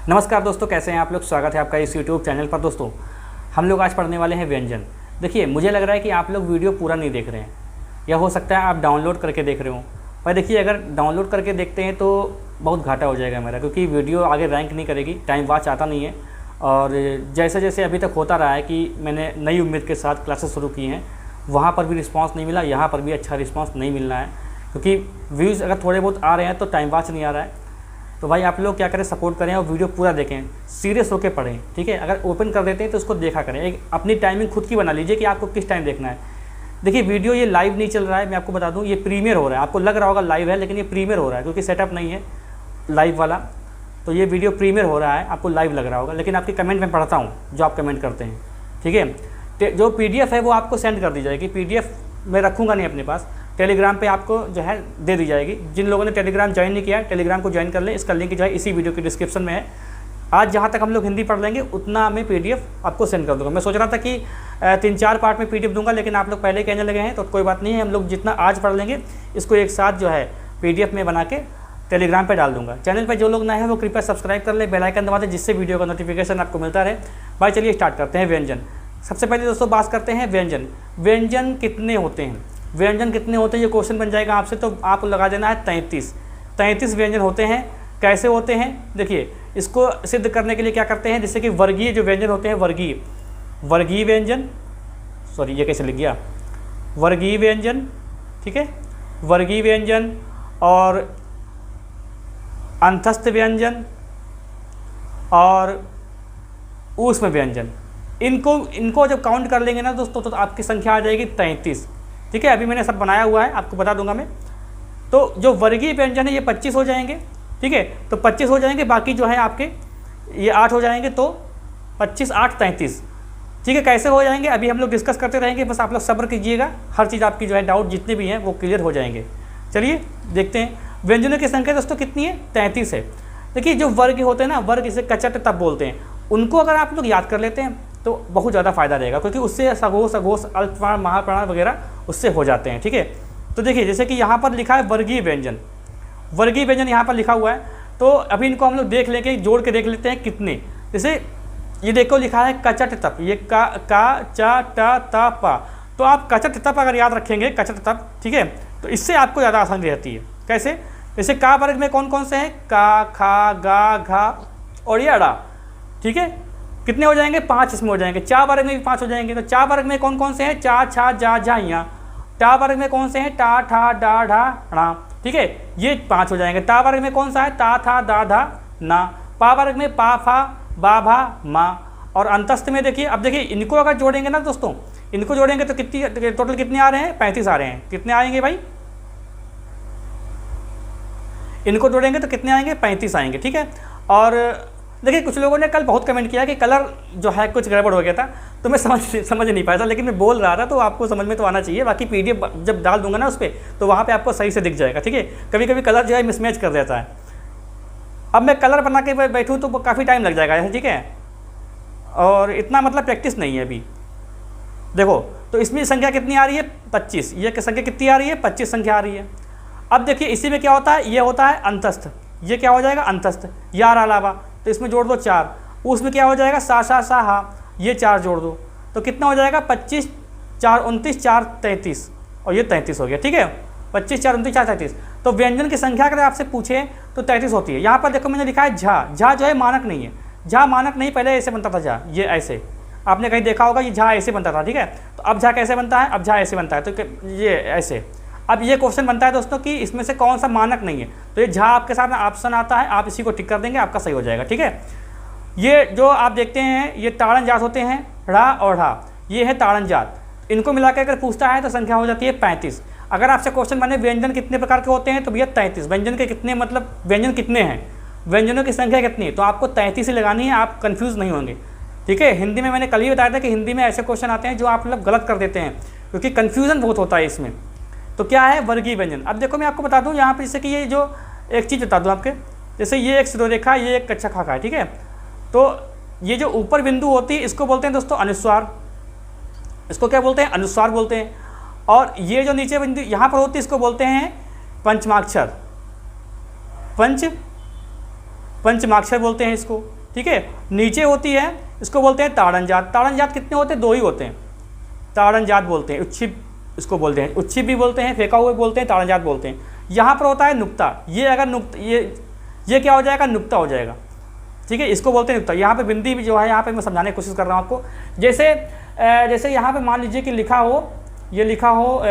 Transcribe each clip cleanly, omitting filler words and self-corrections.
नमस्कार दोस्तों, कैसे हैं आप लोग। स्वागत है आपका इस यूट्यूब चैनल पर। दोस्तों हम लोग आज पढ़ने वाले हैं व्यंजन। देखिए, मुझे लग रहा है कि आप लोग वीडियो पूरा नहीं देख रहे हैं, या हो सकता है आप डाउनलोड करके देख रहे हो। पर देखिए, अगर डाउनलोड करके देखते हैं तो बहुत घाटा हो जाएगा मेरा, क्योंकि वीडियो आगे रैंक नहीं करेगी, टाइम वॉच आता नहीं है। और जैसे जैसे अभी तक होता रहा है कि मैंने नई उम्मीद के साथ क्लासेस शुरू की हैं, वहाँ पर भी रिस्पांस नहीं मिला, यहाँ पर भी अच्छा रिस्पांस नहीं मिल रहा है, क्योंकि व्यूज़ अगर थोड़े बहुत आ रहे हैं तो टाइम वॉच नहीं आ रहा है। तो भाई आप लोग क्या करें, सपोर्ट करें और वीडियो पूरा देखें, सीरियस होकर पढ़ें, ठीक है। अगर ओपन कर देते हैं तो उसको देखा करें, एक अपनी टाइमिंग खुद की बना लीजिए कि आपको किस टाइम देखना है। देखिए, वीडियो ये लाइव नहीं चल रहा है, मैं आपको बता दूं, ये प्रीमियर हो रहा है। आपको लग रहा होगा लाइव है, लेकिन ये प्रीमियर हो रहा है, क्योंकि सेटअप नहीं है लाइव वाला। तो ये वीडियो प्रीमियर हो रहा है, आपको लाइव लग रहा होगा, लेकिन आपकी कमेंट मैं पढ़ता हूँ जो आप कमेंट करते हैं, ठीक है। जो PDF है वो आपको सेंड कर दी जाएगी। PDF मैं रखूँगा नहीं अपने पास, टेलीग्राम पे आपको जो है दे दी जाएगी। जिन लोगों ने टेलीग्राम ज्वाइन नहीं किया है, टेलीग्राम को ज्वाइन कर लें। इसका लिंक जो है इसी वीडियो के डिस्क्रिप्शन में है। आज जहाँ तक हम लोग हिंदी पढ़ लेंगे उतना मैं PDF आपको सेंड कर दूँगा। मैं सोच रहा था कि 3-4 पार्ट में PDF दूंगा, लेकिन आप लोग पहले कहने लगे हैं, तो कोई बात नहीं है। हम लोग जितना आज पढ़ लेंगे इसको एक साथ जो है PDF में बना के टेलीग्राम पे डाल दूंगा। चैनल पर जो लोग नए हैं वो कृपया सब्सक्राइब कर ले, बेल आइकन दबा दें, जिससे वीडियो का नोटिफिकेशन आपको मिलता रहे। भाई चलिए स्टार्ट करते हैं व्यंजन। सबसे पहले दोस्तों बात करते हैं व्यंजन। व्यंजन कितने होते हैं, व्यंजन कितने होते हैं, ये क्वेश्चन बन जाएगा आपसे, तो आप लगा देना है 33 व्यंजन होते हैं। कैसे होते हैं, देखिए, इसको सिद्ध करने के लिए क्या करते हैं, जैसे कि वर्गीय जो व्यंजन होते हैं, वर्गीय व्यंजन, सॉरी ये कैसे लिख गया, वर्गीय व्यंजन, ठीक है, वर्गीय व्यंजन और अंतस्थ व्यंजन और ऊष्म व्यंजन, इनको जब काउंट कर लेंगे ना दोस्तों, तो आपकी संख्या आ जाएगी 33, ठीक है। अभी मैंने सब बनाया हुआ है, आपको बता दूंगा मैं। तो जो वर्गीय व्यंजन है ये 25 हो जाएंगे, ठीक है। तो 25 हो जाएंगे, बाकी जो है आपके ये 8 हो जाएंगे, तो 25, 8, 33, ठीक है। कैसे हो जाएंगे अभी हम लोग डिस्कस करते रहेंगे, बस आप लोग सब्र कीजिएगा, हर चीज़ आपकी जो है डाउट जितने भी हैं वो क्लियर हो जाएंगे। चलिए देखते हैं व्यंजनों की संख्या दोस्तों कितनी है, 33 है। देखिए, जो वर्ग होते हैं ना, वर्ग इसे कचट तब बोलते हैं, उनको अगर आप लोग याद कर लेते हैं तो बहुत ज़्यादा फायदा रहेगा, क्योंकि उससे सघोष अल्पप्राण महाप्राण वगैरह उससे हो जाते हैं, ठीक है। तो देखिए, जैसे कि यहाँ पर लिखा है वर्गीय व्यंजन, वर्गीय व्यंजन यहाँ पर लिखा हुआ है। तो अभी इनको हम लोग देख लेंगे, जोड़ के देख लेते हैं कितने। जैसे ये देखो लिखा है कचट तप, ये का चा टा ता पा, तो आप कचट तप अगर याद रखेंगे, कचट तप, ठीक है, तो इससे आपको ज़्यादा आसानी रहती है। कैसे, जैसे का वर्ग में कौन कौन से हैं, का, खा, गा, घा और ये अड़ा, ठीक है। कितने हो जाएंगे, 5 इसमें हो जाएंगे। चा वर्ग में भी 5 हो जाएंगे। तो चा वर्ग में कौन कौन से हैं, चा, छा, जा, झा, या। टा वर्ग में कौन से हैं, टा, ठा, डा, ढा, णा, ठीक है, ये 5 हो जाएंगे। ता वर्ग में कौन सा है, ता, था, दा, धा, ना। पा वर्ग में पा, फा, बा, भा, मा। और अंतस्थ में देखिए, अब देखिए इनको अगर जोड़ेंगे ना दोस्तों, इनको जोड़ेंगे तो कितनी टोटल कितने आ रहे हैं, 35 आ रहे हैं। कितने आएंगे भाई, इनको जोड़ेंगे तो कितने आएंगे, 35 आएंगे, ठीक है। और देखिए, कुछ लोगों ने कल बहुत कमेंट किया कि कलर जो है कुछ गड़बड़ हो गया था, तो मैं समझ नहीं पाया था, लेकिन मैं बोल रहा था, तो आपको समझ में तो आना चाहिए। बाकी PDF जब डाल दूंगा ना उस पर, तो वहाँ पे आपको सही से दिख जाएगा, ठीक है। कभी कभी कलर जो है मिसमैच कर देता है। अब मैं कलर बना के बैठूँ तो काफ़ी टाइम लग जाएगा, ठीक है, और इतना मतलब प्रैक्टिस नहीं है अभी। देखो, तो इसमें संख्या कितनी आ रही है, 25, ये संख्या कितनी आ रही है, 25 संख्या आ रही है। अब देखिए, इसी में क्या होता है, ये होता है अंतस्थ, ये क्या हो जाएगा, अंतस्थ, यार अलावा, तो इसमें जोड़ दो 4। उसमें क्या हो जाएगा, सा, सा, सा, हा, ये 4 जोड़ दो, तो कितना हो जाएगा, 25, 4, 29, 4, 33, और ये 33 हो गया, ठीक है। 25, 4, 29, 4, 33। तो व्यंजन की संख्या अगर आपसे पूछे तो 33 होती है। यहाँ पर देखो मैंने लिखा है झा, झा जो है मानक नहीं है, झा मानक नहीं, पहले ऐसे बनता था झा, ये ऐसे, आपने कहीं देखा होगा, ये झा ऐसे बनता था, ठीक है। तो अब झा कैसे बनता है, अब झा ऐसे बनता है, तो ये ऐसे। अब ये क्वेश्चन बनता है दोस्तों कि इसमें से कौन सा मानक नहीं है, तो ये झा आपके साथ ऑप्शन आता है, आप इसी को टिक कर देंगे, आपका सही हो जाएगा, ठीक है। ये जो आप देखते हैं ये ताड़न जात होते हैं, ढ़ा और ढा, ये है ताड़न जात। इनको मिलाकर अगर पूछता है तो संख्या हो जाती है 35। अगर आपसे क्वेश्चन बने व्यंजन कितने प्रकार के होते हैं, तो भैया 33। व्यंजन के कितने, मतलब व्यंजन कितने हैं, व्यंजनों की संख्या कितनी है, तो आपको 33 ही लगानी है, आप कन्फ्यूज़ नहीं होंगे, ठीक है। हिंदी में मैंने कल ही बताया था कि हिंदी में ऐसे क्वेश्चन आते हैं जो आप लोग गलत कर देते हैं, क्योंकि कन्फ्यूज़न बहुत होता है इसमें। तो क्या है, वर्गीय व्यंजन। अब देखो मैं आपको बता दूं यहाँ पे, जैसे कि ये जो एक चीज़ बता दूं आपके, जैसे ये एक सिरोरेखा, ये एक कच्चा खाका है, ठीक है। तो ये जो ऊपर बिंदु होती है इसको बोलते हैं दोस्तों अनुस्वार, इसको क्या बोलते हैं, अनुस्वार बोलते हैं। और ये जो नीचे बिंदु यहाँ पर होती है इसको बोलते हैं पंचमाक्षर, पंचमाक्षर बोलते हैं इसको, ठीक है। नीचे होती है, इसको बोलते हैं ताड़न जात। ताड़न जात कितने होते हैं? 2 ही होते हैं, ताड़न जात बोलते हैं। उच्छिप इसको बोलते हैं, उच्छिप भी बोलते हैं, फेंका हुए बोलते हैं, ताड़न जात बोलते हैं। यहाँ पर होता है नुक्ता, ये अगर नुक्ता ये क्या हो जाएगा? नुक्ता हो जाएगा, ठीक है, इसको बोलते हैं नुक्ता। यहाँ पे बिंदी भी जो है, यहाँ पे मैं समझाने की कोशिश कर रहा हूँ आपको। जैसे यहाँ पे मान लीजिए कि लिखा हो, ये लिखा हो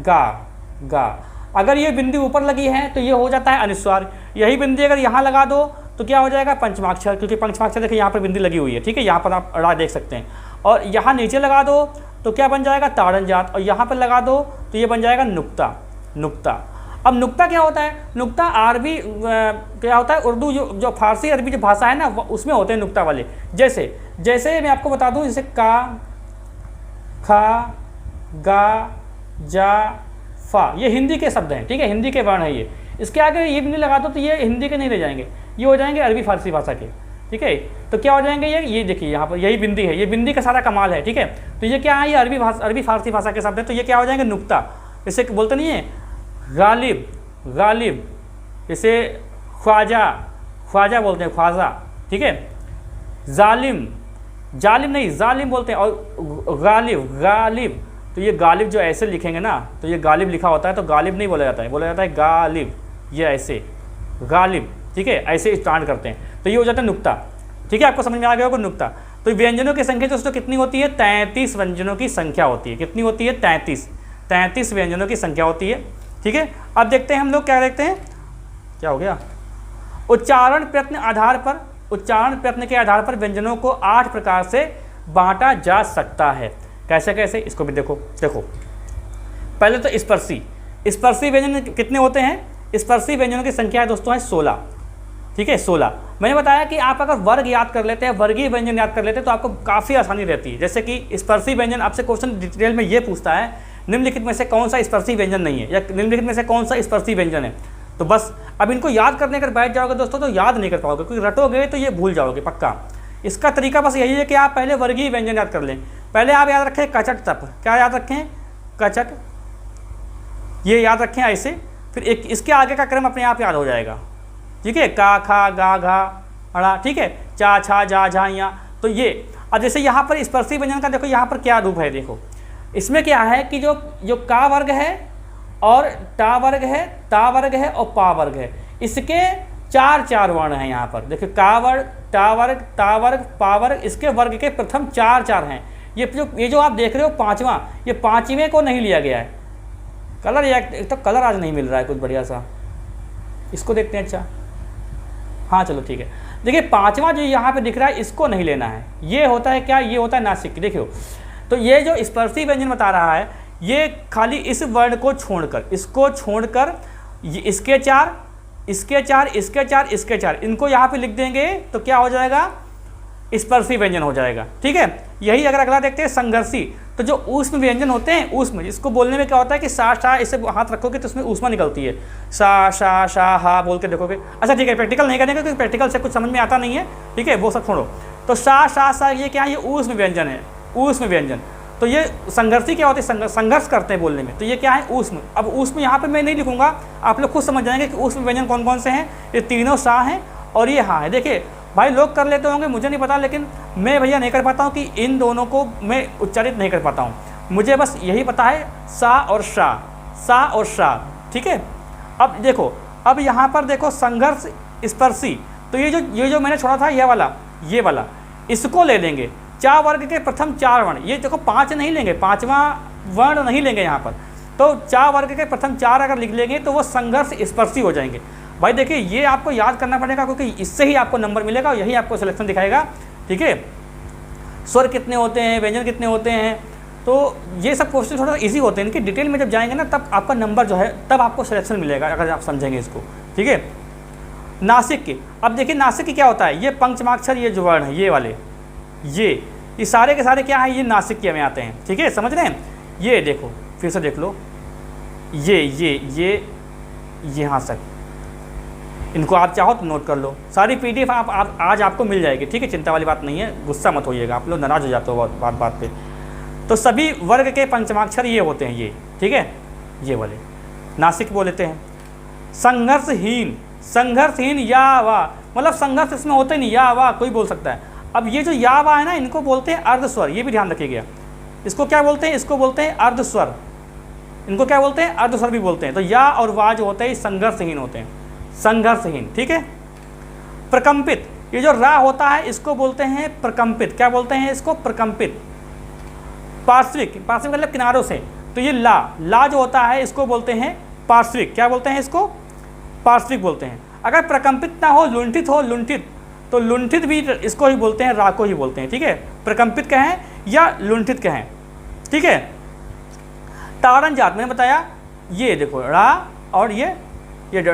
गा, अगर ये बिंदी ऊपर लगी है तो ये हो जाता है अनुस्वार। यही बिंदी अगर यहाँ लगा दो तो क्या हो जाएगा? पंचमाक्षर, क्योंकि पंचमाक्षर देखिए यहाँ पर बिंदी लगी हुई है, ठीक है, यहाँ पर आप अड़ा देख सकते हैं। और यहाँ नीचे लगा दो तो क्या बन जाएगा? ताड़न जात। और यहाँ पर लगा दो तो ये बन जाएगा नुक्ता। अब नुक्ता क्या होता है? नुक्ता अरबी क्या होता है? उर्दू जो फारसी अरबी जो भाषा है ना, उसमें होते हैं नुक्ता वाले। जैसे मैं आपको बता दूं, जैसे का, खा, गा, जा, फा, ये हिंदी के शब्द हैं, ठीक है, हिंदी के वर्ण है ये। इसके आगे ये भी नहीं लगा दो तो ये हिंदी के नहीं रह जाएंगे, ये हो जाएंगे अरबी फारसी भाषा के, ठीक है। तो क्या हो जाएंगे? ये देखिए यहाँ पर यही बिंदी है, ये बिंदी का सारा कमाल है, ठीक है। तो ये क्या है? ये अरबी फारसी भाषा के शब्द है। तो ये क्या हो जाएंगे? नुक्ता। इसे बोलते नहीं है गालिब, इसे ख्वाजा बोलते हैं, ख्वाजा, ठीक है। जालिम नहीं, जालिम बोलते हैं। और गालिब, तो ये गालिब जो ऐसे लिखेंगे ना, तो ये गालिब लिखा होता है, तो गालिब नहीं बोला जाता है, बोला जाता है गालिब, ये ऐसे गालिब, ठीक है, ऐसे स्टार्ट करते हैं। तो ये हो जाता है नुक्ता, ठीक है। आपको समझ में आ गया होगा नुक्ता। तो व्यंजनों की संख्या दोस्तों कितनी होती है? 33 व्यंजनों की संख्या होती है। कितनी होती है? 33 व्यंजनों की संख्या होती है, ठीक है। अब देखते हैं हम लोग क्या देखते हैं, क्या हो गया? उच्चारण प्रयत्न के आधार पर व्यंजनों को 8 प्रकार से बांटा जा सकता है। कैसे? इसको भी देखो। पहले तो स्पर्शी व्यंजन कितने होते हैं? स्पर्शी व्यंजनों की संख्या है दोस्तों है 16, ठीक है, 16। मैंने बताया कि आप अगर वर्ग याद कर लेते हैं, वर्गीय व्यंजन याद कर लेते हैं, तो आपको काफ़ी आसानी रहती है। जैसे कि स्पर्शी व्यंजन, आपसे क्वेश्चन डिटेल में ये पूछता है, निम्नलिखित में से कौन सा स्पर्शी व्यंजन नहीं है, या निम्नलिखित में से कौन सा स्पर्शी व्यंजन है। तो बस अब इनको याद करने अगर बैठ जाओगे दोस्तों तो याद नहीं कर पाओगे, क्योंकि रटोगे तो ये भूल जाओगे पक्का। इसका तरीका बस यही है कि आप पहले वर्गीय व्यंजन याद कर लें। पहले आप याद रखें कचट तप, क्या याद रखें? कचट, ये याद रखें ऐसे। फिर एक इसके आगे का क्रम अपने आप याद हो जाएगा, ठीक है। का, खा, गा, घा, अड़ा, ठीक है, चा, छा, जा, झा, या। तो ये अब जैसे यहाँ पर स्पर्शी व्यंजन का देखो यहाँ पर क्या रूप है, देखो इसमें क्या है कि जो का वर्ग है और टा वर्ग है, ता वर्ग है और पा वर्ग है, इसके 4 वर्ण हैं यहाँ पर। देखिए का वर्ग, टा वर्ग, ता वर्ग, पा वर्ग, इसके वर्ग के प्रथम 4 हैं। ये जो आप देख रहे हो 5वां, ये 5वें को नहीं लिया गया है। कलर एक तो कलर आज नहीं मिल रहा है कुछ बढ़िया सा, इसको देखते हैं। अच्छा हाँ चलो ठीक है। देखिए 5वां जो यहाँ पे दिख रहा है इसको नहीं लेना है। ये होता है क्या? ये होता है नासिक। देखियो तो ये जो स्पर्शी व्यंजन बता रहा है ये खाली इस वर्ण को छोड़कर, इसको छोड़कर इसके 4, इसके 4, इसके 4, इसके 4, इनको यहाँ पे लिख देंगे तो क्या हो जाएगा? स्पर्शी व्यंजन हो जाएगा, ठीक है। यही अगर अगला देखते हैं संघर्षी, तो जो ऊष्म व्यंजन होते हैं, ऊष्म, इसको बोलने में क्या होता है कि सा शा, इसे हाथ रखोगे तो उसमें ऊष्मा निकलती है, सा शा शा हा बोल के देखोगे। अच्छा ठीक है, प्रैक्टिकल नहीं करेंगे क्योंकि प्रैक्टिकल से कुछ समझ में आता नहीं है, ठीक है, वो सब छोड़ो। तो सा शा सा ये क्या है? ये ऊष्म व्यंजन है, ऊष्म व्यंजन। तो ये संघर्षी क्या होते हैं? संघर्ष करते हैं बोलने में, तो ये क्या है? ऊष्म। अब ऊष्म यहाँ पे मैं नहीं लिखूंगा, आप लोग खुद समझ जाएंगे कि ऊष्म व्यंजन कौन कौन से हैं। ये तीनों सा हैं और ये हाँ है। देखिए भाई लोग कर लेते होंगे, मुझे नहीं पता, लेकिन मैं भैया नहीं कर पाता हूँ कि इन दोनों को मैं उच्चारित नहीं कर पाता हूँ। मुझे बस यही पता है सा और शा, सा और शा, ठीक है। अब देखो, अब यहाँ पर देखो संघर्ष स्पर्शी, तो ये जो मैंने छोड़ा था ये वाला इसको ले लेंगे। चा वर्ग के प्रथम 4 वर्ण, ये देखो 5 नहीं लेंगे, 5वां वर्ण नहीं लेंगे यहाँ पर। तो चा वर्ग के प्रथम 4 अगर लिख लेंगे तो वो संघर्ष स्पर्शी हो जाएंगे। भाई देखिए ये आपको याद करना पड़ेगा क्योंकि इससे ही आपको नंबर मिलेगा और यही आपको सिलेक्शन दिखाएगा, ठीक है। स्वर कितने होते हैं, व्यंजन कितने होते हैं, तो ये सब क्वेश्चन थोड़ा इजी होते हैं। इनकी डिटेल में जब जाएंगे ना तब आपका नंबर जो है, तब आपको सिलेक्शन मिलेगा अगर आप समझेंगे इसको, ठीक है। नासिक के, अब देखिए नासिक की क्या होता है? ये पंचमाक्षर, ये जो वर्ण है ये वाले, ये सारे के सारे क्या है? ये नासिक के में आते हैं, ठीक है, समझ रहे हैं। ये देखो फिर से देख लो, ये यहाँ तक, इनको आप चाहो तो नोट कर लो। सारी PDF आप आज आपको मिल जाएगी, ठीक है, चिंता वाली बात नहीं है, गुस्सा मत होइएगा, आप लोग नाराज हो जाते हो बात पे। तो सभी वर्ग के पंचमाक्षर ये होते हैं, ये ठीक है, ये वाले नासिक बोल लेते हैं। संघर्षहीन या वा, मतलब संघर्ष इसमें होते नहीं, या वाह कोई बोल सकता है। अब ये जो या वाह है ना, इनको बोलते हैं अर्धस्वर, ये भी ध्यान रखिएगा। इसको क्या बोलते हैं? इसको बोलते हैं अर्धस्वर। इनको क्या बोलते हैं? अर्धस्वर भी बोलते हैं। तो या और वाह जो होते हैं संघर्षहीन होते हैं, संघर्षहीन, ठीक है। प्रकंपित, ये जो रा होता है इसको बोलते हैं प्रकंपित। क्या बोलते हैं इसको? प्रकंपित। पार्श्विक, पार्श्विक मतलब किनारों से, तो ये ला जो होता है इसको बोलते हैं पार्श्विक। क्या बोलते हैं इसको? पार्श्विक बोलते हैं। अगर प्रकंपित ना हो, लुंठित हो, लुंठित, तो लुंठित भी इसको ही बोलते हैं, रा को ही बोलते हैं, ठीक है। प्रकंपित कहें या लुंठित कहें, ठीक है। ताड़न जात मैंने बताया, ये देखो रा और ये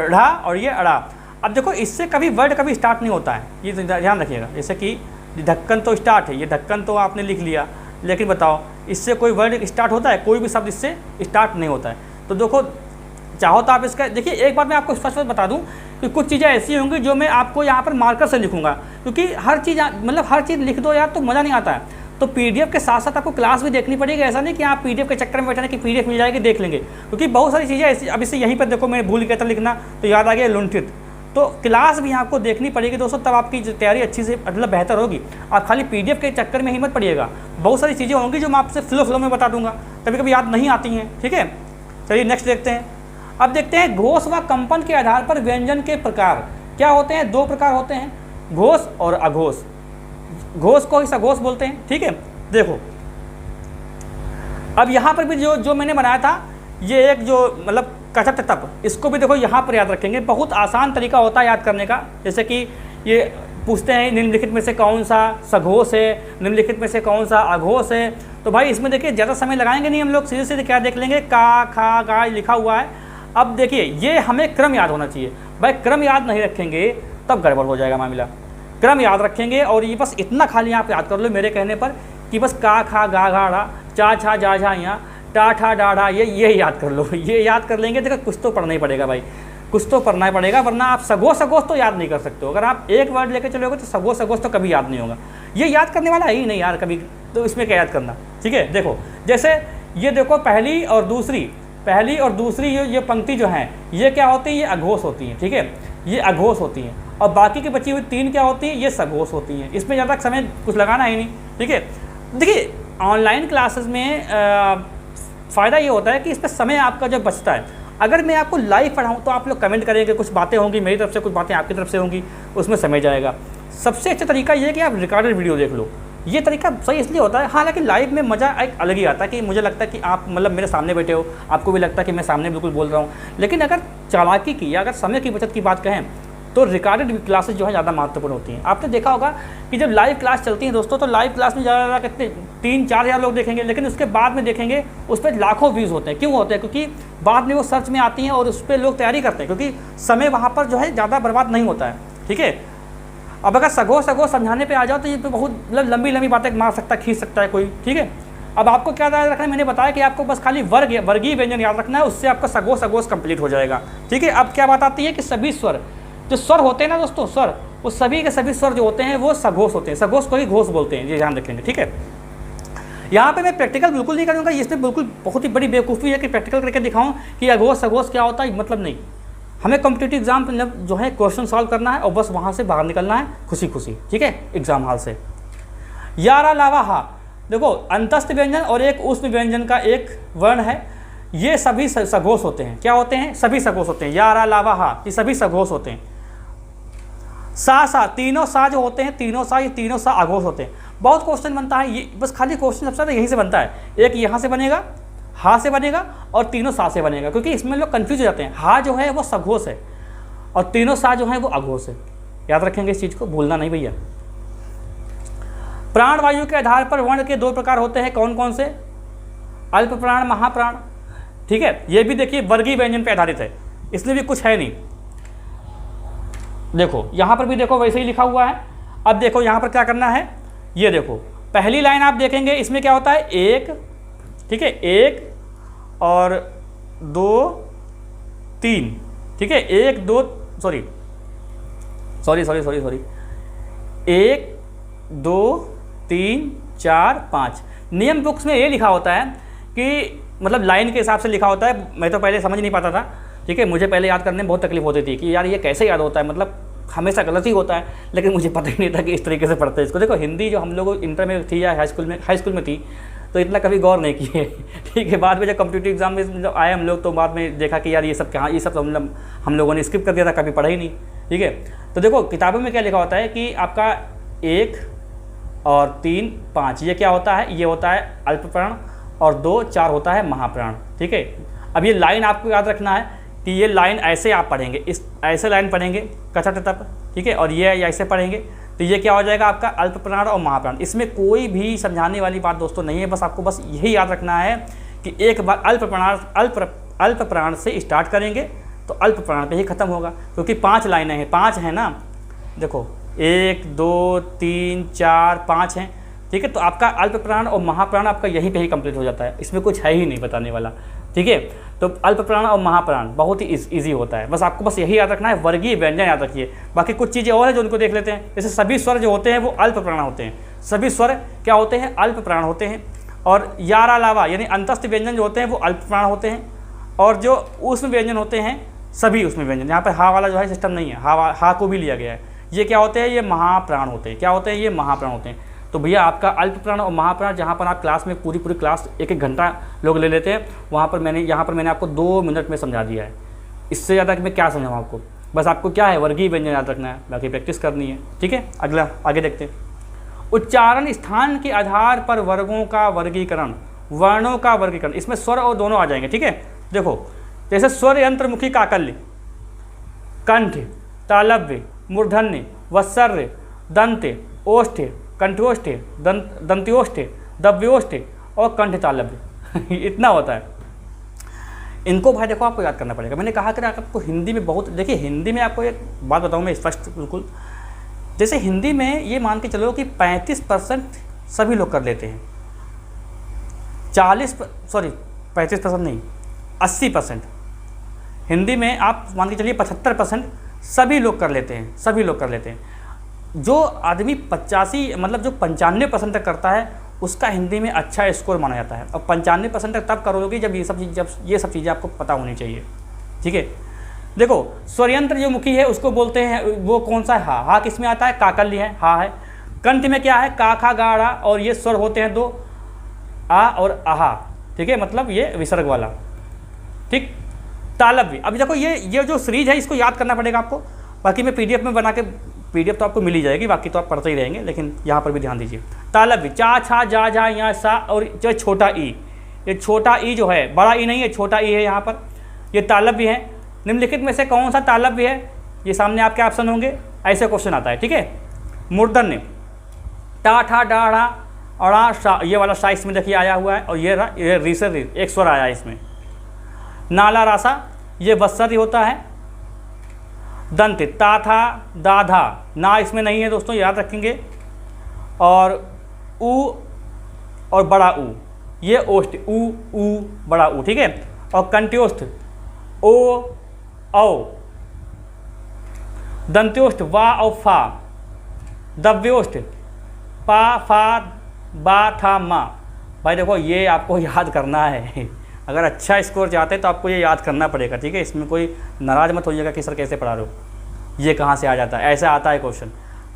ढा और ये अड़ा। अब देखो इससे कभी वर्ड कभी स्टार्ट नहीं होता है, ये ध्यान रखिएगा। जैसे कि ढक्कन तो स्टार्ट है, ये ढक्कन तो आपने लिख लिया, लेकिन बताओ इससे कोई वर्ड स्टार्ट होता है? कोई भी शब्द इससे स्टार्ट नहीं होता है। तो देखो चाहो तो आप इसका देखिए, एक बात मैं आपको स्पष्ट बता दूं कि कुछ चीज़ें ऐसी होंगी जो मैं आपको यहाँ पर मार्कर से लिखूंगा, क्योंकि हर चीज़ मतलब हर चीज़ लिख दो यार तो मज़ा नहीं आता है। तो पीडीएफ के साथ साथ आपको क्लास भी देखनी पड़ेगी। ऐसा नहीं कि आप पीडीएफ के चक्कर में बैठे कि पीडीएफ मिल जाएगी देख लेंगे, क्योंकि बहुत सारी चीज़ें ऐसी। अब इससे यहीं पर देखो मैंने भूल गया था लिखना, तो याद आ गया लुंठित। तो क्लास भी आपको देखनी पड़ेगी दोस्तों, तब आपकी तैयारी अच्छी से मतलब बेहतर होगी। आप खाली पीडीएफ के चक्कर में ही मत पड़िएगा। बहुत सारी चीज़ें होंगी जो मैं आपसे फ्लो में बता दूंगा, कभी कभी याद नहीं आती हैं, ठीक है। चलिए नेक्स्ट देखते हैं। अब देखते हैं घोष व कंपन के आधार पर व्यंजन के प्रकार क्या होते हैं? 2 प्रकार होते हैं, घोष और अघोष। घोष को ही सघोष बोलते हैं, ठीक है। देखो अब यहाँ पर भी जो मैंने बनाया था, ये एक जो मतलब कथक तप, इसको भी देखो यहाँ पर याद रखेंगे। बहुत आसान तरीका होता है याद करने का। जैसे कि ये पूछते हैं निम्नलिखित में से कौन सा सघोष है, निम्नलिखित में से कौन सा अघोष है। तो भाई इसमें देखिए ज़्यादा समय लगाएंगे नहीं हम लोग, सीधे सीधे क्या देख लेंगे, का खा गा लिखा हुआ है। अब देखिए ये हमें क्रम याद होना चाहिए भाई, क्रम याद नहीं रखेंगे तब गड़बड़ हो जाएगा मामला। क्रम याद रखेंगे और ये बस इतना खाली आप याद कर लो मेरे कहने पर कि बस का खा गा घा ड़ा, चा छा जा झा यहाँ, टा ठा डा ढा, ये याद कर लो। ये याद कर लेंगे देखो, कुछ तो पढ़ना ही पड़ेगा भाई, कुछ तो पढ़ना ही पड़ेगा, वरना आप सगोश तो याद नहीं कर सकते हो। अगर आप एक वर्ड लेके चलोगे तो सगोश तो कभी याद नहीं होगा। ये याद करने वाला है ही नहीं यार कभी, तो इसमें क्या याद करना, ठीक है। देखो जैसे ये देखो पहली और दूसरी ये पंक्ति जो है ये क्या होती है? ये अघोष होती है, ठीक है, ये अघोष होती हैं। और बाकी की बची हुई 3 क्या होती है? ये सघोष होती हैं। इसमें ज़्यादा समय कुछ लगाना ही नहीं, ठीक है। देखिए ऑनलाइन क्लासेस में फ़ायदा ये होता है कि इस पर समय आपका जब बचता है। अगर मैं आपको लाइव पढ़ाऊँ तो आप लोग कमेंट करेंगे, कुछ बातें होंगी मेरी तरफ से, कुछ बातें आपकी तरफ से होंगी, उसमें समय जाएगा। सबसे अच्छा तरीका ये है कि आप रिकॉर्डेड वीडियो देख लो। ये तरीका सही इसलिए होता है, हालांकि लाइव में मज़ा एक अलग ही आता है कि मुझे लगता है कि आप मतलब मेरे सामने बैठे हो, आपको भी लगता है कि मैं सामने बिल्कुल बोल रहा हूँ। लेकिन अगर चालाकी की या अगर समय की बचत की बात कहें तो रिकॉर्डेड क्लासेस जो है ज़्यादा महत्वपूर्ण होती हैं। आपने देखा होगा कि जब लाइव क्लास चलती है दोस्तों, तो लाइव क्लास में ज़्यादा कितने 3-4 हज़ार लोग देखेंगे, लेकिन उसके बाद में देखेंगे उस पर लाखों व्यूज़ होते हैं। क्यों होते हैं? क्योंकि बाद में वो सर्च में आती हैं और उस पर लोग तैयारी करते हैं, क्योंकि समय वहाँ पर जो है ज़्यादा बर्बाद नहीं होता है, ठीक है। अब अगर सघोष समझाने पे आ जाओ तो ये बहुत मतलब लंबी बातें मार सकता है, खींच सकता है कोई, ठीक है। अब आपको क्या याद रखना है? मैंने बताया कि आपको बस खाली वर्गीय व्यंजन याद रखना है, उससे आपका सघोष कंप्लीट हो जाएगा, ठीक है। अब क्या बात आती है कि सभी स्वर, जो स्वर होते हैं ना दोस्तों, स्वर, वो सभी के सभी स्वर जो होते हैं वो सघोष होते हैं, सघोष को ही घोष बोलते हैं, ये ध्यान रखेंगे, ठीक है। यहाँ पे मैं प्रैक्टिकल बिल्कुल नहीं करूँगा, इसमें बिल्कुल बहुत ही बड़ी बेवकूफ़ी है कि प्रैक्टिकल करके दिखाऊँ कि अघोष सघोष क्या होता है, मतलब नहीं। हमें कॉम्पिटिटिव एग्जाम मतलब जो है क्वेश्चन सॉल्व करना है और बस वहाँ से बाहर निकलना है खुशी खुशी, ठीक है, एग्जाम हॉल से। यारा लावा हा, देखो अंतस्थ व्यंजन और एक ऊष्म व्यंजन का एक वर्ण है, ये सभी सघोष होते हैं। क्या होते हैं? सभी सघोष होते हैं। यारा लावा हा, ये सभी सघोष होते हैं। सा, तीनों सा जो होते हैं, तीनों सा, ये तीनों सा अघोष होते हैं। बहुत क्वेश्चन बनता है, ये बस खाली क्वेश्चन सबसे ज़्यादा यहीं से बनता है। एक यहाँ से बनेगा, हा से बनेगा और तीनों सा से बनेगा, क्योंकि इसमें लोग कंफ्यूज हो जाते हैं। हा जो है वो सघोष है और तीनों सा जो है वो अघोष है। याद रखेंगे इस चीज़ को, भूलना नहीं भैया। प्राण वायु के आधार पर वर्ण के 2 प्रकार होते हैं, कौन कौन से? अल्प प्राण, महाप्राण, ठीक है। ये भी देखिए वर्गीय व्यंजन पर आधारित है, इसलिए भी कुछ है नहीं। देखो यहाँ पर भी देखो वैसे ही लिखा हुआ है। अब देखो यहाँ पर क्या करना है, ये देखो पहली लाइन आप देखेंगे, इसमें क्या होता है? 1, ठीक है, 1 और 2 3, ठीक है, 1 2 सॉरी 1 2 3 4 5। नियम बुक्स में ये लिखा होता है कि मतलब लाइन के हिसाब से लिखा होता है। मैं तो पहले समझ नहीं पाता था, ठीक है, मुझे पहले याद करने में बहुत तकलीफ होती थी कि यार ये कैसे याद होता है, मतलब हमेशा गलत ही होता है, लेकिन मुझे पता ही नहीं था कि इस तरीके से पढ़ते हैं इसको। देखो हिंदी जो हम लोग इंटर में थी या हाई स्कूल में थी, तो इतना कभी गौर नहीं किए। ठीक है, बाद में जब कॉम्पिटिटिव एग्जाम में जब आए हम लोग, तो बाद में देखा कि यार ये सब कहाँ, ये सब हम लोगों ने स्किप कर दिया था, कभी पढ़ा ही नहीं। ठीक है, तो देखो किताबों में क्या लिखा होता है कि आपका 1 और 3 5 ये क्या होता है, ये होता है अल्प प्राण, और 2 4 होता है महाप्राण। ठीक है, अब ये लाइन आपको याद रखना है कि ये लाइन ऐसे आप पढ़ेंगे, इस ऐसे लाइन पढ़ेंगे कचट तप। ठीक है, और ये ऐसे पढ़ेंगे, तो ये क्या हो जाएगा आपका अल्प प्राण और महाप्राण। इसमें कोई भी समझाने वाली बात दोस्तों नहीं है, बस आपको बस यही याद रखना है कि एक बार अल्प प्राण से स्टार्ट करेंगे तो अल्प प्राण पे ही खत्म होगा, क्योंकि 5 लाइनें हैं, 5 हैं ना, देखो 1 2 3 4 5 हैं। ठीक है, तो आपका अल्प प्राण और महाप्राण आपका यहीं पे ही कंप्लीट हो जाता है, इसमें कुछ है ही नहीं बताने वाला। ठीक है, तो अल्प प्राण और महाप्राण बहुत ही ईजी होता है, बस आपको बस यही याद रखना है, वर्गीय व्यंजन याद रखिए। बाकी कुछ चीज़ें और हैं जो उनको देख लेते हैं। जैसे सभी स्वर जो होते हैं वो अल्प प्राण होते हैं, सभी स्वर क्या होते हैं, अल्प प्राण होते हैं। और यार अलावा यानी अंतस्थ व्यंजन जो होते हैं वो अल्प प्राण होते हैं, और जो ऊष्म व्यंजन होते हैं सभी ऊष्म व्यंजन, यहाँ पर हा वाला जो है सिस्टम नहीं है, हा को भी लिया गया है, ये क्या होते हैं, ये महाप्राण होते हैं। क्या होते हैं, ये महाप्राण होते हैं। तो भैया आपका अल्प प्राण और महाप्राण, जहाँ पर आप क्लास में पूरी क्लास 1-1 घंटा लोग ले लेते हैं, वहाँ पर यहाँ पर मैंने आपको 2 मिनट में समझा दिया है। इससे ज़्यादा कि मैं क्या समझाऊँ आपको, बस आपको क्या है, वर्गीय व्यंजन याद रखना है, बाकी प्रैक्टिस करनी है। ठीक है, अगला आगे देखते हैं। उच्चारण स्थान के आधार पर वर्गों का वर्गीकरण, वर्णों का वर्गीकरण, इसमें स्वर और दोनों आ जाएंगे। ठीक है, देखो जैसे स्वर यंत्रमुखी काकल्य, कंठ, तालव्य, मूर्धन्य, वत्सर्य, दंत, ओष्ठ, कंठोष्ठ, दंत्योष्ठ, दव्योष्ठ और कंठ तालव्य। इतना होता है। इनको भाई देखो आपको याद करना पड़ेगा। मैंने कहा कि आपको हिंदी में बहुत, देखिए हिंदी में आपको एक बात बताऊँ मैं स्पष्ट बिल्कुल, जैसे हिंदी में ये मान के चलो कि 35% सभी लोग कर लेते हैं, 35% नहीं 80%। हिंदी में आप मान के चलिए 75% सभी लोग कर लेते हैं, सभी लोग कर लेते हैं। जो आदमी 85 मतलब जो 95% तक करता है उसका हिंदी में अच्छा स्कोर माना जाता है। और 95% तक तब करोगे जब ये सब चीज़ें आपको पता होनी चाहिए। ठीक है, देखो स्वरयंत्र जो मुखी है उसको बोलते हैं, वो कौन सा है, हा किस में आता है, काकल्य है, हा है। कंठ में क्या है, का खा गा ड़ा, और ये स्वर होते हैं 2, आ और आहा। ठीक है, मतलब ये विसर्ग वाला। ठीक, तालव्य, अभी देखो ये जो सीरीज है इसको याद करना पड़ेगा आपको। बाकी मैं पीडीएफ में बना के, पीडीएफ तो आपको मिल ही जाएगी, बाकी तो आप पढ़ते ही रहेंगे, लेकिन यहाँ पर भी ध्यान दीजिए। तालव्य, चा छा जा झा या सा, और जो छोटा ई, ये छोटा ई जो है, बड़ा ई नहीं है, छोटा ई है यहाँ पर, ये तालव्य है। निम्नलिखित में से कौन सा तालव्य है, ये सामने आपके ऑप्शन होंगे, ऐसे क्वेश्चन आता है। ठीक है, मूर्धन्य, टा ठा डा ढ़ा अड़ा शा, ये वाला सा इसमें देखिए आया हुआ है, और ये री से री एक स्वर आया है इसमें। नाला रासा, ये वत्सर्य होता है। दंत, ता था दा धा, ना इसमें नहीं है दोस्तों, याद रखेंगे। और ऊ और बड़ा ऊ, ये ओष्ठ, ऊ बड़ा ऊ। ठीक है, और कंठ्योष्ठ, ओ औ, दंत्योष्ठ, वा और फा, दव्योष्ठ, पा फा बा था मा। भाई देखो ये आपको याद करना है, अगर अच्छा स्कोर चाहते हैं तो आपको ये याद करना पड़ेगा। ठीक है, इसमें कोई नाराज मत होइएगा कि सर कैसे पढ़ा रहे हो, ये कहाँ से आ जाता है, ऐसा आता है क्वेश्चन।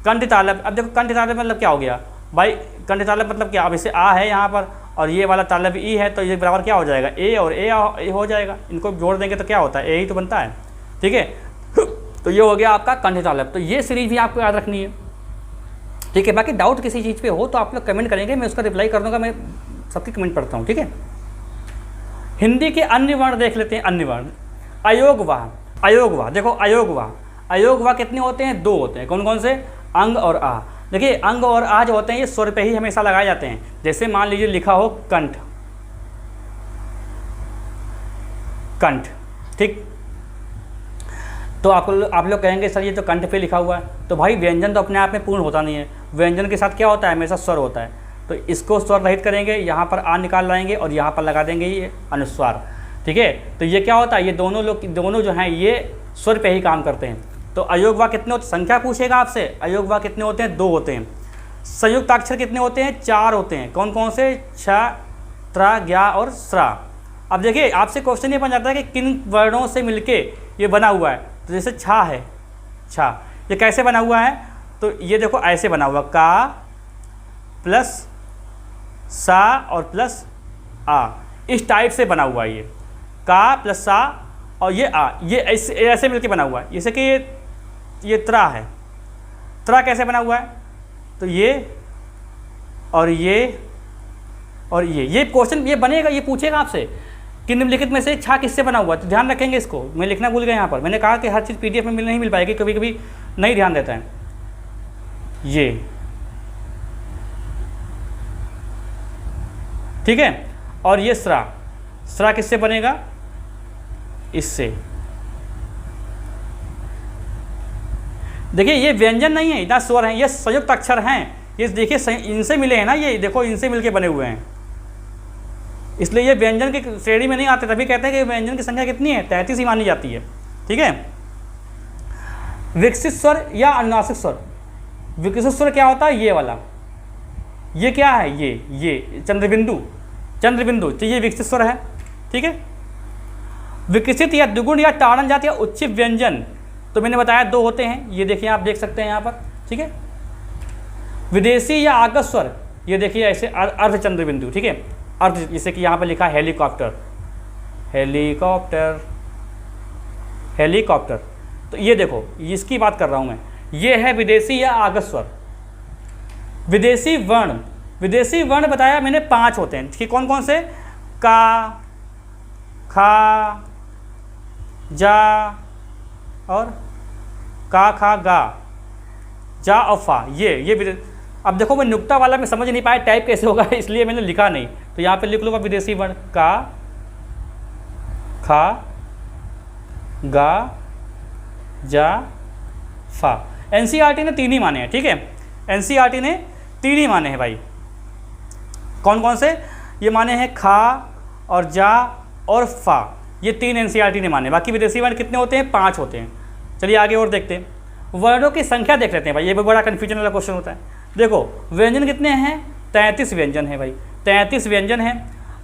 कंठ तालव्य, अब देखो कंठ तालव्य मतलब क्या हो गया भाई, कंठ तालव्य मतलब क्या, अब इसे आ है यहाँ पर और ये वाला तालव्य ई है, तो ये बराबर क्या हो जाएगा, ए और ए हो जाएगा। इनको जोड़ देंगे तो क्या होता है, ए ही तो बनता है। ठीक है, तो ये हो गया आपका कंठ तालव्य। तो ये सीरीज भी आपको याद रखनी है। ठीक है, बाकी डाउट किसी चीज़ पे हो तो आप लोग कमेंट करेंगे, मैं उसका रिप्लाई कर दूंगा, मैं सबकी कमेंट पढ़ता हूँ। ठीक है, हिंदी के अन्य वर्ण देख लेते हैं। अन्य वर्ण, अयोगवाह, अयोगवाह, देखो अयोगवाह, अयोगवाह कितने होते हैं, 2 होते हैं। कौन कौन से, अंग और आ। देखिए अंग और आ जो होते हैं ये स्वर पे ही हमेशा लगाए जाते हैं। जैसे मान लीजिए लिखा हो कंठ, कंठ, ठीक, तो आप लोग कहेंगे सर ये तो कंठ पे लिखा हुआ है, तो भाई व्यंजन तो अपने आप में पूर्ण होता नहीं है, व्यंजन के साथ क्या होता है, हमेशा स्वर होता है। तो इसको स्वर रहित करेंगे, यहाँ पर आ निकाल लाएंगे और यहाँ पर लगा देंगे ये अनुस्वार। ठीक है, तो ये क्या होता है, ये दोनों जो हैं ये स्वर पे ही काम करते हैं। तो अयोगवाह कितने होते, संख्या पूछेगा आपसे, अयोगवाह कितने होते हैं, 2 होते हैं। संयुक्त अक्षर कितने होते हैं, 4 होते हैं। कौन कौन से, छ, त्रा, ज्ञा और स्रा। अब देखिए आपसे क्वेश्चन ये बन जाता है कि किन वर्णों से मिलके ये बना हुआ है। तो जैसे छा है, छा, ये कैसे बना हुआ है, तो ये देखो ऐसे बना हुआ, का प्लस सा और प्लस आ, इस टाइप से बना हुआ है ये, का प्लस सा और ये आ, ये ऐसे मिलके बना हुआ है। जैसे कि ये त्रा है, त्रा कैसे बना हुआ है, तो ये और ये और ये क्वेश्चन ये बनेगा, ये पूछेगा आपसे कि निम्नलिखित में से छा किससे बना हुआ है, तो ध्यान रखेंगे इसको। मैं लिखना भूल गया यहाँ पर, मैंने कहा कि हर चीज़ पीडीएफ में नहीं मिल पाएगी, कभी कभी नहीं ध्यान देता है। ये ठीक है, और ये स्रा, स्रा किससे बनेगा, इससे। देखिए ये व्यंजन नहीं है, इतना स्वर है, ये संयुक्त अक्षर हैं, ये देखिए इनसे मिले हैं ना, ये देखो इनसे मिलके बने हुए हैं, इसलिए ये व्यंजन की श्रेणी में नहीं आते। तभी कहते हैं कि व्यंजन की संख्या कितनी है, 33 ही मानी जाती है। ठीक है, विकसित स्वर या अनुनासिक स्वर। विकसित स्वर क्या होता है, ये वाला, ये क्या है, ये चंद्रबिंदु, चंद्रबिंदु, तो ये विकसित स्वर है। ठीक है, विकसित या द्विगुण या ताड़न जाति या उच्चित व्यंजन, तो मैंने बताया दो होते हैं, ये देखिए आप देख सकते हैं यहाँ पर। ठीक है, विदेशी या आगत स्वर, ये देखिए ऐसे अर्धचंद्र बिंदु। ठीक है, अर्ध, जैसे कि यहाँ पर लिखा हेलीकॉप्टर, हेलीकॉप्टर, हेलीकॉप्टर, तो ये देखो इसकी बात कर रहा हूँ मैं, ये है विदेशी या आगत स्वर। विदेशी वर्ण, विदेशी वर्ण बताया मैंने 5 होते हैं, ठीक, कौन कौन से, का, खा, जा और का, खा, गा, जा और फा, ये अब देखो मैं नुक्ता वाला में समझ नहीं पाया टाइप कैसे होगा, इसलिए मैंने लिखा नहीं, तो यहाँ पे लिख लूँगा विदेशी वर्ण, का, खा, गा, जा, फा। एनसीईआरटी ने 3 ही माने हैं। ठीक है, एनसीईआरटी ने 3 ही माने हैं भाई। कौन कौन से, ये माने हैं खा और जा और फा, ये 3 एनसीईआरटी ने माने। बाकी विदेशी वर्ण कितने होते हैं, 5 होते हैं। चलिए आगे और देखते हैं, वर्णों की संख्या देख लेते हैं भाई, ये भी बड़ा कन्फ्यूजन वाला क्वेश्चन होता है। देखो व्यंजन कितने हैं, 33 व्यंजन है भाई, 33 व्यंजन हैं,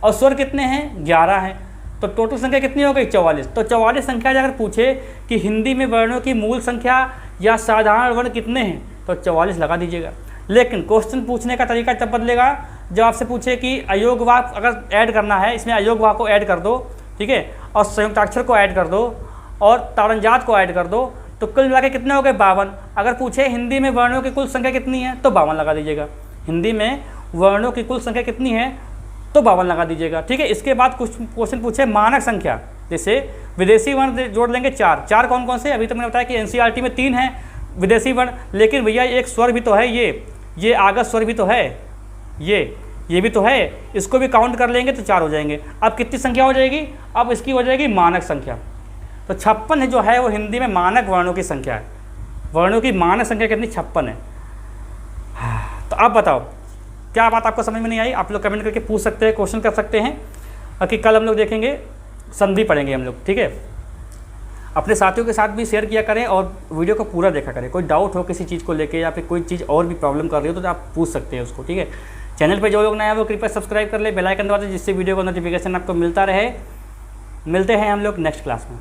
और स्वर कितने हैं, 11 हैं, तो टोटल संख्या कितनी हो गई, 44। तो 44 संख्या अगर पूछे कि हिंदी में वर्णों की मूल संख्या या साधारण वर्ण कितने हैं, तो 44 लगा दीजिएगा। लेकिन क्वेश्चन पूछने का तरीका तब बदलेगा जब आपसे पूछे कि अयोग वाक अगर ऐड करना है, इसमें अयोग वाक को ऐड कर दो, ठीक है, और संयुक्ताक्षर को ऐड कर दो और ताड़नजात को ऐड कर दो, तो कुल मिला के कितने हो गए, 52। अगर पूछे हिंदी में वर्णों की कुल संख्या कितनी है, तो 52 लगा दीजिएगा। हिंदी में वर्णों की कुल संख्या कितनी है, तो 52 लगा दीजिएगा। ठीक है, इसके बाद कुछ क्वेश्चन पूछे मानक संख्या, जैसे विदेशी वर्ण जोड़ लेंगे 4। 4 कौन कौन से, अभी तो मैंने बताया कि एनसीईआरटी में 3 है विदेशी वर्ण, लेकिन भैया एक स्वर भी तो है, ये आगत स्वर भी तो है, ये भी तो है, इसको भी काउंट कर लेंगे तो 4 हो जाएंगे। अब कितनी संख्या हो जाएगी, अब इसकी हो जाएगी मानक संख्या। तो 56 जो है वो हिंदी में मानक वर्णों की संख्या है। वर्णों की मानक संख्या कितनी, 56 है। तो अब बताओ क्या बात आपको समझ में नहीं आई, आप लोग कमेंट करके पूछ सकते हैं, क्वेश्चन कर सकते हैं। बाकी कल हम लोग देखेंगे, संधि पढ़ेंगे हम लोग। ठीक है, अपने साथियों के साथ भी शेयर किया करें और वीडियो को पूरा देखा करें। कोई डाउट हो किसी चीज़ को लेके या फिर कोई चीज़ और भी प्रॉब्लम कर रही हो तो आप पूछ सकते हैं उसको। ठीक है, चैनल पे जो लोग नए हैं वो कृपया सब्सक्राइब कर ले, बेल आइकन दबा दें, जिससे वीडियो का नोटिफिकेशन आपको मिलता रहे। मिलते हैं हम लोग नेक्स्ट क्लास में।